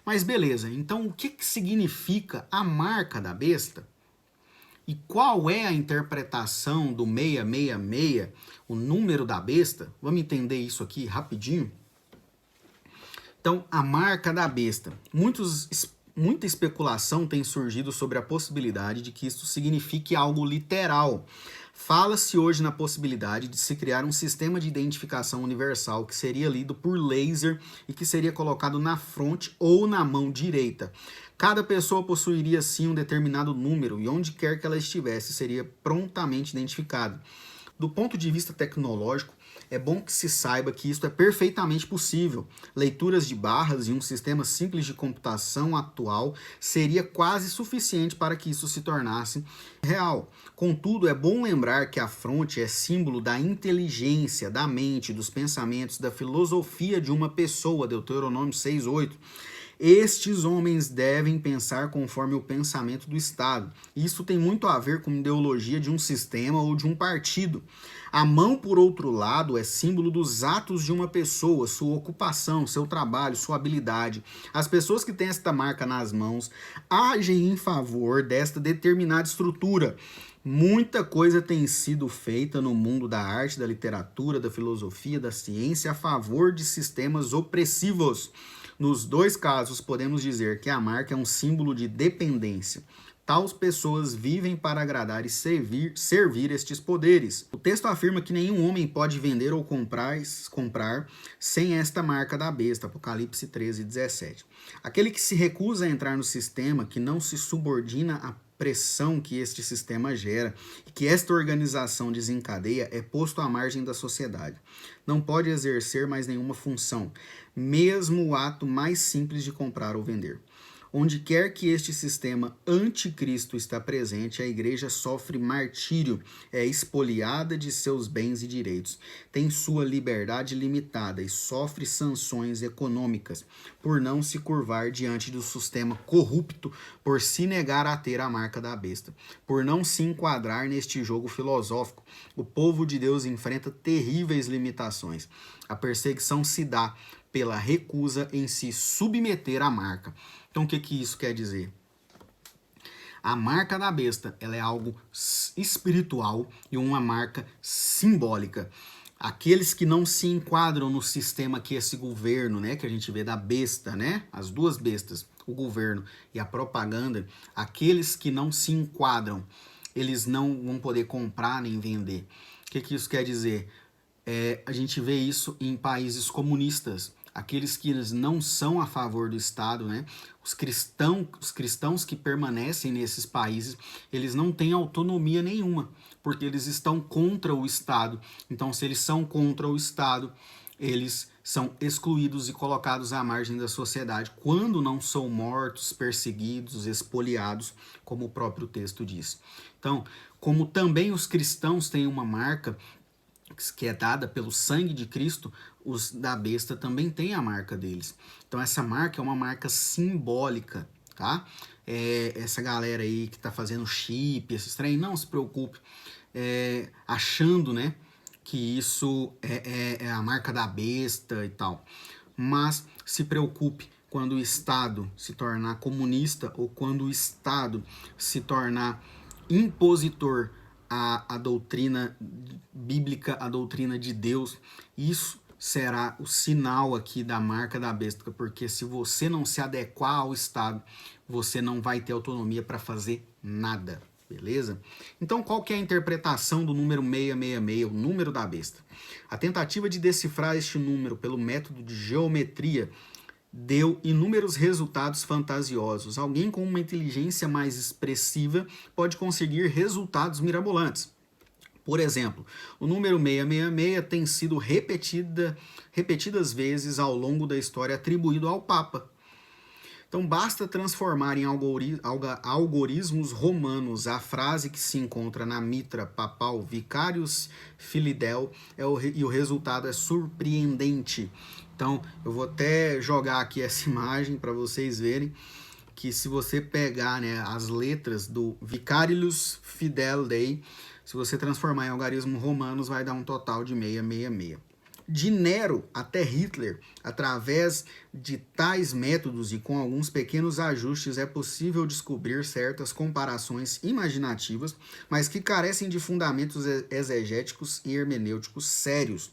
Mas beleza, então o que significa a marca da besta? E qual é a interpretação do 666, o número da besta? Vamos entender isso aqui rapidinho? Então, a marca da besta. Muita especulação tem surgido sobre a possibilidade de que isso signifique algo literal. Fala-se hoje na possibilidade de se criar um sistema de identificação universal que seria lido por laser e que seria colocado na fronte ou na mão direita. Cada pessoa possuiria sim um determinado número e onde quer que ela estivesse seria prontamente identificado. Do ponto de vista tecnológico, é bom que se saiba que isso é perfeitamente possível. Leituras de barras e um sistema simples de computação atual seria quase suficiente para que isso se tornasse real. Contudo, é bom lembrar que a fronte é símbolo da inteligência, da mente, dos pensamentos, da filosofia de uma pessoa, Deuteronômio 6:8. Estes homens devem pensar conforme o pensamento do Estado. Isso tem muito a ver com a ideologia de um sistema ou de um partido. A mão, por outro lado, é símbolo dos atos de uma pessoa, sua ocupação, seu trabalho, sua habilidade. As pessoas que têm esta marca nas mãos agem em favor desta determinada estrutura. Muita coisa tem sido feita no mundo da arte, da literatura, da filosofia, da ciência a favor de sistemas opressivos. Nos dois casos, podemos dizer que a marca é um símbolo de dependência. Tais pessoas vivem para agradar e servir estes poderes. O texto afirma que nenhum homem pode vender ou comprar sem esta marca da besta, Apocalipse 13:17. Aquele que se recusa a entrar no sistema, que não se subordina à pressão que este sistema gera e que esta organização desencadeia, é posto à margem da sociedade. Não pode exercer mais nenhuma função, mesmo o ato mais simples de comprar ou vender. Onde quer que este sistema anticristo está presente, a igreja sofre martírio, é expoliada de seus bens e direitos, tem sua liberdade limitada e sofre sanções econômicas por não se curvar diante do sistema corrupto, por se negar a ter a marca da besta, por não se enquadrar neste jogo filosófico. O povo de Deus enfrenta terríveis limitações. A perseguição se dá pela recusa em se submeter à marca. Então, o que isso quer dizer? A marca da besta, ela é algo espiritual e uma marca simbólica. Aqueles que não se enquadram no sistema que esse governo, né, que a gente vê da besta, né, as duas bestas, o governo e a propaganda, aqueles que não se enquadram, eles não vão poder comprar nem vender. O que isso quer dizer? A gente vê isso em países comunistas. Aqueles que não são a favor do Estado, né? Os cristãos que permanecem nesses países, eles não têm autonomia nenhuma, porque eles estão contra o Estado. Então, se eles são contra o Estado, eles são excluídos e colocados à margem da sociedade, quando não são mortos, perseguidos, expoliados, como o próprio texto diz. Então, como também os cristãos têm uma marca que é dada pelo sangue de Cristo, os da besta também têm a marca deles. Então essa marca é uma marca simbólica, tá? Essa galera aí que tá fazendo chip, esses trem, não se preocupe achando, né, que isso é a marca da besta e tal. Mas se preocupe quando o Estado se tornar comunista ou quando o Estado se tornar impositor a doutrina bíblica, a doutrina de Deus. Isso será o sinal aqui da marca da besta, porque se você não se adequar ao Estado, você não vai ter autonomia para fazer nada, beleza? Então, qual que é a interpretação do número 666, o número da besta? A tentativa de decifrar este número pelo método de geometria deu inúmeros resultados fantasiosos. Alguém com uma inteligência mais expressiva pode conseguir resultados mirabolantes. Por exemplo, o número 666 tem sido repetidas vezes ao longo da história atribuído ao Papa. Então basta transformar em algoritmos romanos a frase que se encontra na mitra papal Vicarius Filidel e o resultado é surpreendente. Então eu vou até jogar aqui essa imagem para vocês verem que se você pegar, né, as letras do Vicarius Fidel Dei, se você transformar em algarismos romanos, vai dar um total de 666. De Nero até Hitler, através de tais métodos e com alguns pequenos ajustes, é possível descobrir certas comparações imaginativas, mas que carecem de fundamentos exegéticos e hermenêuticos sérios.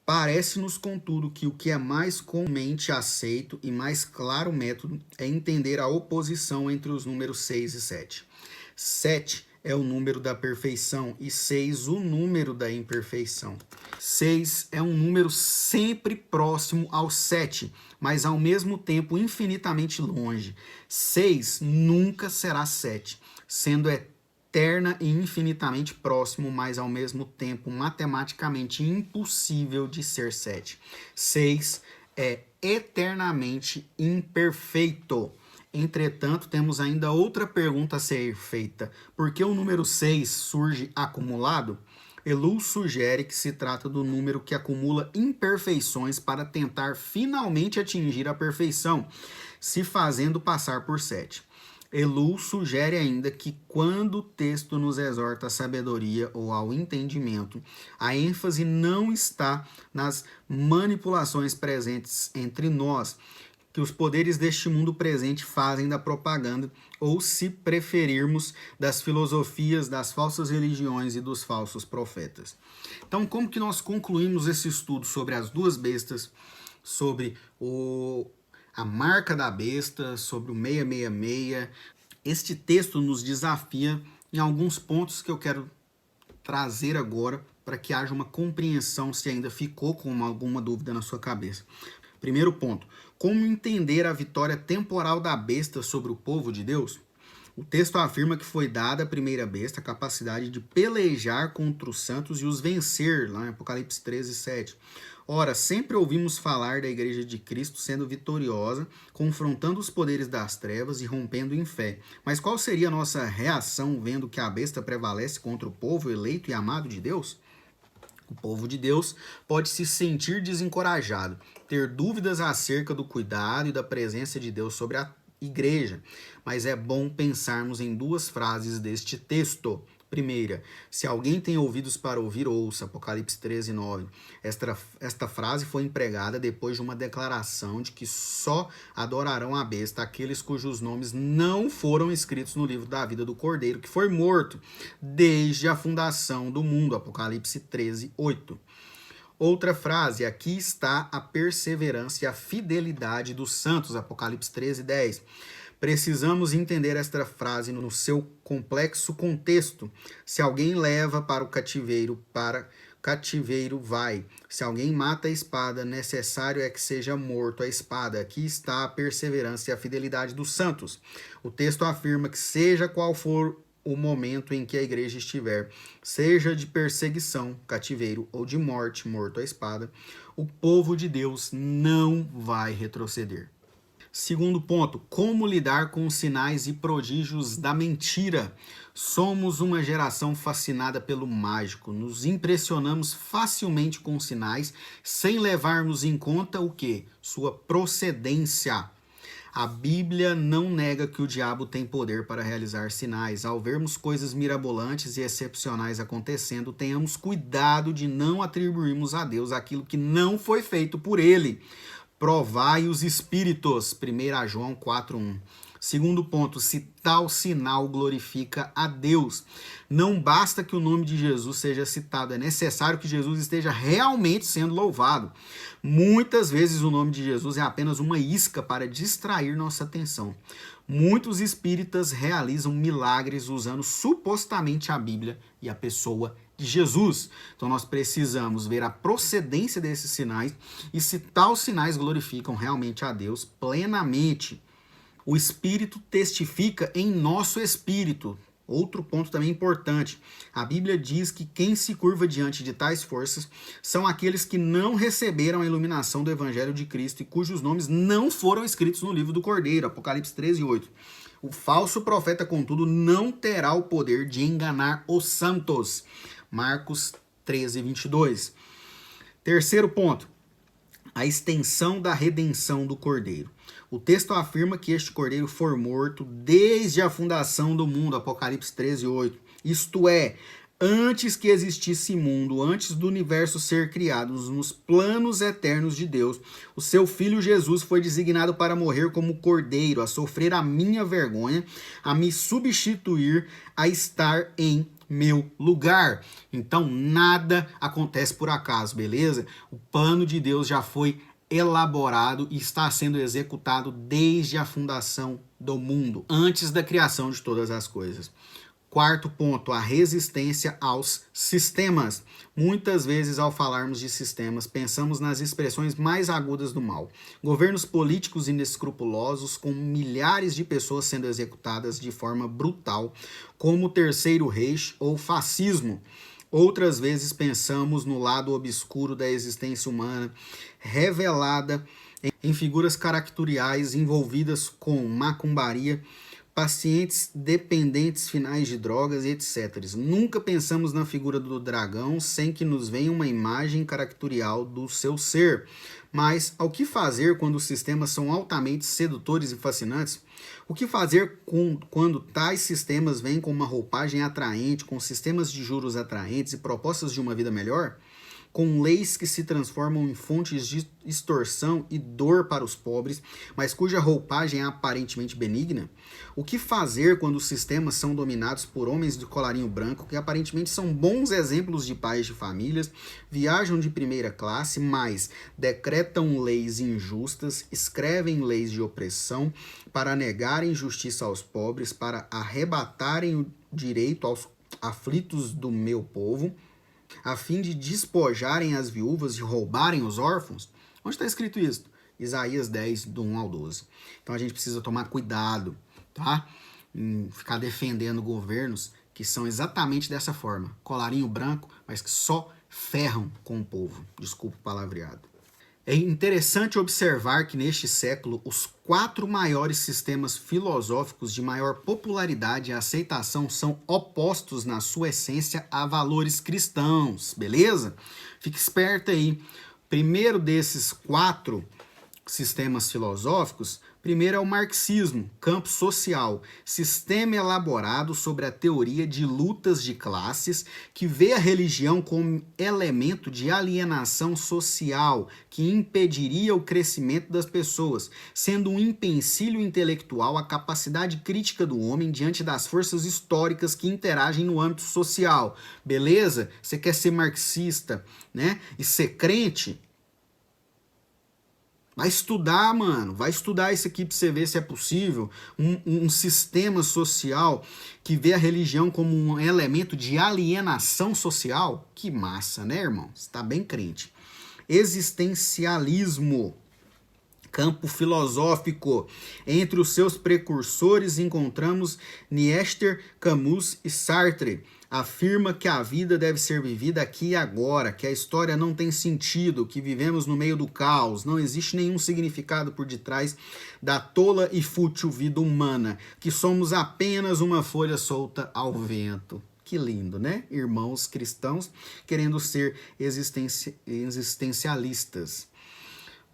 Parece-nos, contudo, que o que é mais comumente aceito e mais claro método é entender a oposição entre os números 6 e 7. 7 é o número da perfeição e 6 o número da imperfeição. 6 é um número sempre próximo ao 7, mas ao mesmo tempo infinitamente longe. 6 nunca será 7, sendo eterna e infinitamente próximo, mas ao mesmo tempo matematicamente impossível de ser 7. 6 é eternamente imperfeito. Entretanto, temos ainda outra pergunta a ser feita. Por que o número 6 surge acumulado? Ellul sugere que se trata do número que acumula imperfeições para tentar finalmente atingir a perfeição, se fazendo passar por 7. Ellul sugere ainda que quando o texto nos exorta à sabedoria ou ao entendimento, a ênfase não está nas manipulações presentes entre nós, que os poderes deste mundo presente fazem da propaganda, ou, se preferirmos, das filosofias, das falsas religiões e dos falsos profetas. Então, como que nós concluímos esse estudo sobre as duas bestas, sobre a marca da besta, sobre o 666? Este texto nos desafia em alguns pontos que eu quero trazer agora para que haja uma compreensão, se ainda ficou com alguma dúvida na sua cabeça. Primeiro ponto, como entender a vitória temporal da besta sobre o povo de Deus? O texto afirma que foi dada à primeira besta a capacidade de pelejar contra os santos e os vencer, lá em Apocalipse 13, 7. Ora, sempre ouvimos falar da Igreja de Cristo sendo vitoriosa, confrontando os poderes das trevas e rompendo em fé. Mas qual seria a nossa reação vendo que a besta prevalece contra o povo eleito e amado de Deus? O povo de Deus pode se sentir desencorajado, ter dúvidas acerca do cuidado e da presença de Deus sobre a igreja, mas é bom pensarmos em duas frases deste texto. Primeira, se alguém tem ouvidos para ouvir, ouça, Apocalipse 13, 9. Esta frase foi empregada depois de uma declaração de que só adorarão a besta aqueles cujos nomes não foram escritos no livro da vida do Cordeiro, que foi morto desde a fundação do mundo, Apocalipse 13, 8. Outra frase, aqui está a perseverança e a fidelidade dos santos, Apocalipse 13, 10. Precisamos entender esta frase no seu complexo contexto. Se alguém leva para o cativeiro vai. Se alguém mata a espada, necessário é que seja morto a espada. Aqui está a perseverança e a fidelidade dos santos. O texto afirma que seja qual for o momento em que a igreja estiver, seja de perseguição, cativeiro ou de morte, morto à espada, o povo de Deus não vai retroceder. Segundo ponto, como lidar com os sinais e prodígios da mentira? Somos uma geração fascinada pelo mágico, nos impressionamos facilmente com sinais, sem levarmos em conta o quê? Sua procedência. A Bíblia não nega que o diabo tem poder para realizar sinais. Ao vermos coisas mirabolantes e excepcionais acontecendo, tenhamos cuidado de não atribuirmos a Deus aquilo que não foi feito por ele. Provai os espíritos, 1 João 4:1. Segundo ponto, se tal sinal glorifica a Deus. Não basta que o nome de Jesus seja citado, é necessário que Jesus esteja realmente sendo louvado. Muitas vezes o nome de Jesus é apenas uma isca para distrair nossa atenção. Muitos espíritas realizam milagres usando supostamente a Bíblia e a pessoa de Jesus. Então nós precisamos ver a procedência desses sinais e se tais sinais glorificam realmente a Deus plenamente. O Espírito testifica em nosso espírito. Outro ponto também importante. A Bíblia diz que quem se curva diante de tais forças são aqueles que não receberam a iluminação do Evangelho de Cristo e cujos nomes não foram escritos no livro do Cordeiro, Apocalipse 13, 8. O falso profeta, contudo, não terá o poder de enganar os santos. Marcos 13, 22. Terceiro ponto. A extensão da redenção do Cordeiro. O texto afirma que este Cordeiro foi morto desde a fundação do mundo, Apocalipse 13, 8. Isto é, Antes que existisse mundo, antes do universo ser criado, nos planos eternos de Deus, o seu Filho Jesus foi designado para morrer como cordeiro, a sofrer a minha vergonha, a me substituir, a estar em meu lugar. Então nada acontece por acaso, beleza? O plano de Deus já foi elaborado e está sendo executado desde a fundação do mundo, antes da criação de todas as coisas. Quarto ponto, a resistência aos sistemas. Muitas vezes, ao falarmos de sistemas, pensamos nas expressões mais agudas do mal. Governos políticos inescrupulosos, com milhares de pessoas sendo executadas de forma brutal, como o Terceiro Reich ou fascismo. Outras vezes pensamos no lado obscuro da existência humana, revelada em figuras caracteriais envolvidas com macumbaria, pacientes dependentes finais de drogas e etc. Nunca pensamos na figura do dragão sem que nos venha uma imagem caracterial do seu ser. Mas ao que fazer quando os sistemas são altamente sedutores e fascinantes? O que fazer quando tais sistemas vêm com uma roupagem atraente, com sistemas de juros atraentes e propostas de uma vida melhor? Com leis que se transformam em fontes de extorsão e dor para os pobres, mas cuja roupagem é aparentemente benigna? O que fazer quando os sistemas são dominados por homens de colarinho branco, que aparentemente são bons exemplos de pais de famílias, viajam de primeira classe, mas decretam leis injustas, escrevem leis de opressão para negarem justiça aos pobres, para arrebatarem o direito aos aflitos do meu povo, a fim de despojarem as viúvas e roubarem os órfãos? Onde está escrito isso? Isaías 10, do 1 ao 12. Então a gente precisa tomar cuidado, tá? Em ficar defendendo governos que são exatamente dessa forma. Colarinho branco, mas que só ferram com o povo. Desculpa o palavreado. É interessante observar que neste século os 4 maiores sistemas filosóficos de maior popularidade e aceitação são opostos na sua essência a valores cristãos, beleza? Fique esperto aí. Primeiro desses 4 sistemas filosóficos, primeiro é o marxismo, campo social, sistema elaborado sobre a teoria de lutas de classes que vê a religião como elemento de alienação social que impediria o crescimento das pessoas, sendo um empecilho intelectual à capacidade crítica do homem diante das forças históricas que interagem no âmbito social. Beleza? Você quer ser marxista, né? E ser crente? Vai estudar, mano. Vai estudar isso aqui pra você ver se é possível. Um sistema social que vê a religião como um elemento de alienação social. Que massa, né, irmão? Você tá bem crente. Existencialismo. Campo filosófico. Entre os seus precursores encontramos Nietzsche, Camus e Sartre. Afirma que a vida deve ser vivida aqui e agora, que a história não tem sentido, que vivemos no meio do caos, não existe nenhum significado por detrás da tola e fútil vida humana, que somos apenas uma folha solta ao vento. Que lindo, né? Irmãos cristãos querendo ser existencialistas.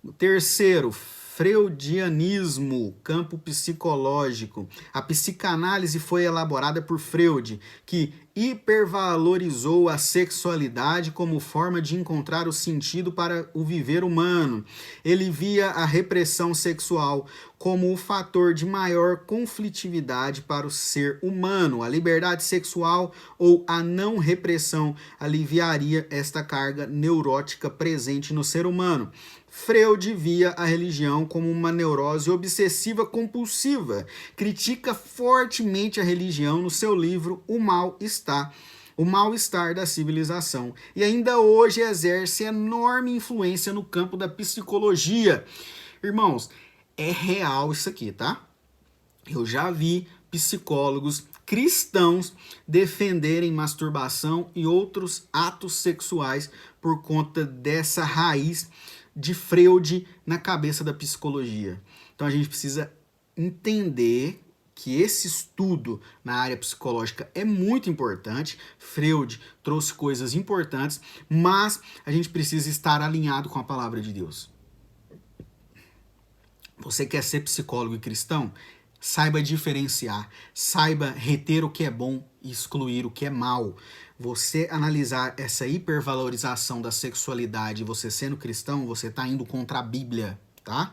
O terceiro, freudianismo, campo psicológico. A psicanálise foi elaborada por Freud, que hipervalorizou a sexualidade como forma de encontrar o sentido para o viver humano. Ele via a repressão sexual como o fator de maior conflitividade para o ser humano. A liberdade sexual ou a não repressão aliviaria esta carga neurótica presente no ser humano. Freud via a religião como uma neurose obsessiva compulsiva. Critica fortemente a religião no seu livro O Mal-Estar da Civilização. E ainda hoje exerce enorme influência no campo da psicologia. Irmãos, é real isso aqui, tá? Eu já vi psicólogos cristãos defenderem masturbação e outros atos sexuais por conta dessa raiz de Freud na cabeça da psicologia. Então a gente precisa entender que esse estudo na área psicológica é muito importante. Freud trouxe coisas importantes, mas a gente precisa estar alinhado com a palavra de Deus. Você quer ser psicólogo e cristão? Saiba diferenciar, saiba reter o que é bom e excluir o que é mal. Você analisar essa hipervalorização da sexualidade, você sendo cristão, você está indo contra a Bíblia, tá?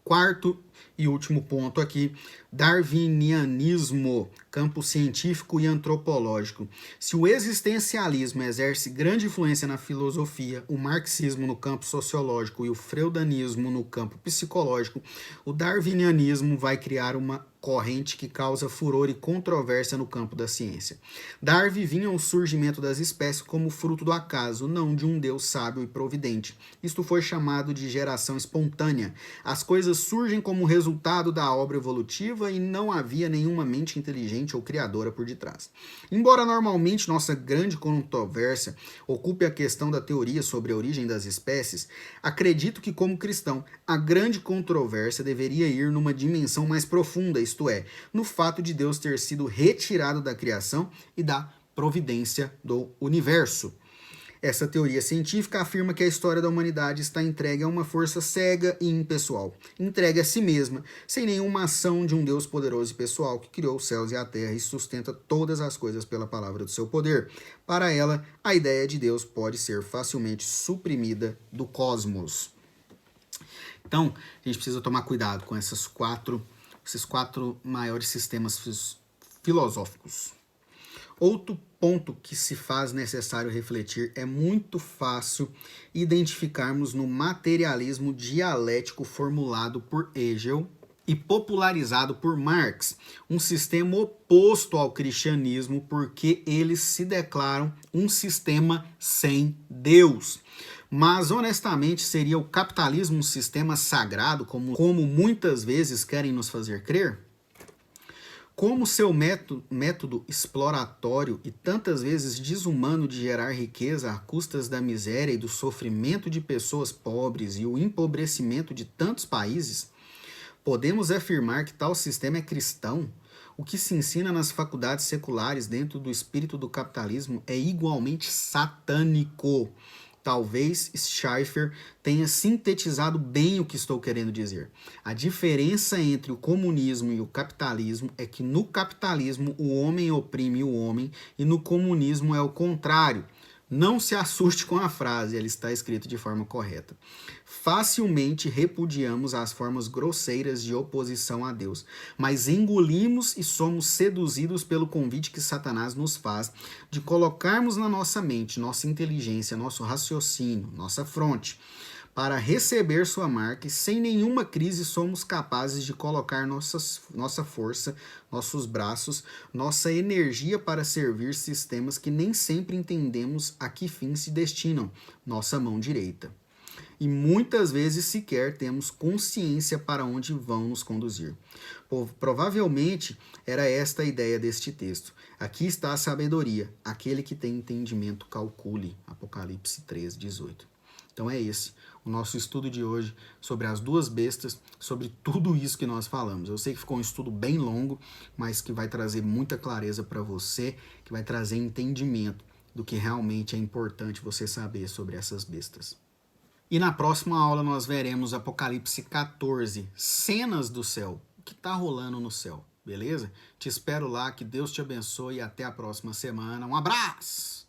Quarto e último ponto aqui, darwinianismo, campo científico e antropológico. Se o existencialismo exerce grande influência na filosofia, o marxismo no campo sociológico e o freudianismo no campo psicológico, o darwinianismo vai criar uma corrente que causa furor e controvérsia no campo da ciência. Darwin vinha ao surgimento das espécies como fruto do acaso, não de um Deus sábio e providente. Isto foi chamado de geração espontânea. As coisas surgem como resultado da obra evolutiva e não havia nenhuma mente inteligente ou criadora por detrás. Embora normalmente nossa grande controvérsia ocupe a questão da teoria sobre a origem das espécies, acredito que, como cristão, a grande controvérsia deveria ir numa dimensão mais profunda, isto é, no fato de Deus ter sido retirado da criação e da providência do universo. Essa teoria científica afirma que a história da humanidade está entregue a uma força cega e impessoal, entregue a si mesma, sem nenhuma ação de um Deus poderoso e pessoal que criou os céus e a terra e sustenta todas as coisas pela palavra do seu poder. Para ela, a ideia de Deus pode ser facilmente suprimida do cosmos. Então, a gente precisa tomar cuidado com esses quatro maiores sistemas filosóficos. Outro ponto que se faz necessário refletir é muito fácil identificarmos no materialismo dialético formulado por Hegel e popularizado por Marx, um sistema oposto ao cristianismo porque eles se declaram um sistema sem Deus. Mas, honestamente, seria o capitalismo um sistema sagrado, como muitas vezes querem nos fazer crer? Como seu método exploratório e tantas vezes desumano de gerar riqueza à custas da miséria e do sofrimento de pessoas pobres e o empobrecimento de tantos países, podemos afirmar que tal sistema é cristão? O que se ensina nas faculdades seculares dentro do espírito do capitalismo é igualmente satânico. Talvez Schaeffer tenha sintetizado bem o que estou querendo dizer. A diferença entre o comunismo e o capitalismo é que no capitalismo o homem oprime o homem e no comunismo é o contrário. Não se assuste com a frase, ela está escrita de forma correta. Facilmente repudiamos as formas grosseiras de oposição a Deus, mas engolimos e somos seduzidos pelo convite que Satanás nos faz de colocarmos na nossa mente, nossa inteligência, nosso raciocínio, nossa fronte, para receber sua marca e sem nenhuma crise somos capazes de colocar nossa força, nossos braços, nossa energia para servir sistemas que nem sempre entendemos a que fim se destinam, nossa mão direita. E muitas vezes sequer temos consciência para onde vão nos conduzir. Provavelmente era esta a ideia deste texto. Aqui está a sabedoria, aquele que tem entendimento calcule. Apocalipse 3, 18. Então é esse o nosso estudo de hoje sobre as duas bestas, sobre tudo isso que nós falamos. Eu sei que ficou um estudo bem longo, mas que vai trazer muita clareza para você, que vai trazer entendimento do que realmente é importante você saber sobre essas bestas. E na próxima aula nós veremos Apocalipse 14, cenas do céu, o que está rolando no céu, beleza? Te espero lá, que Deus te abençoe e até a próxima semana. Um abraço!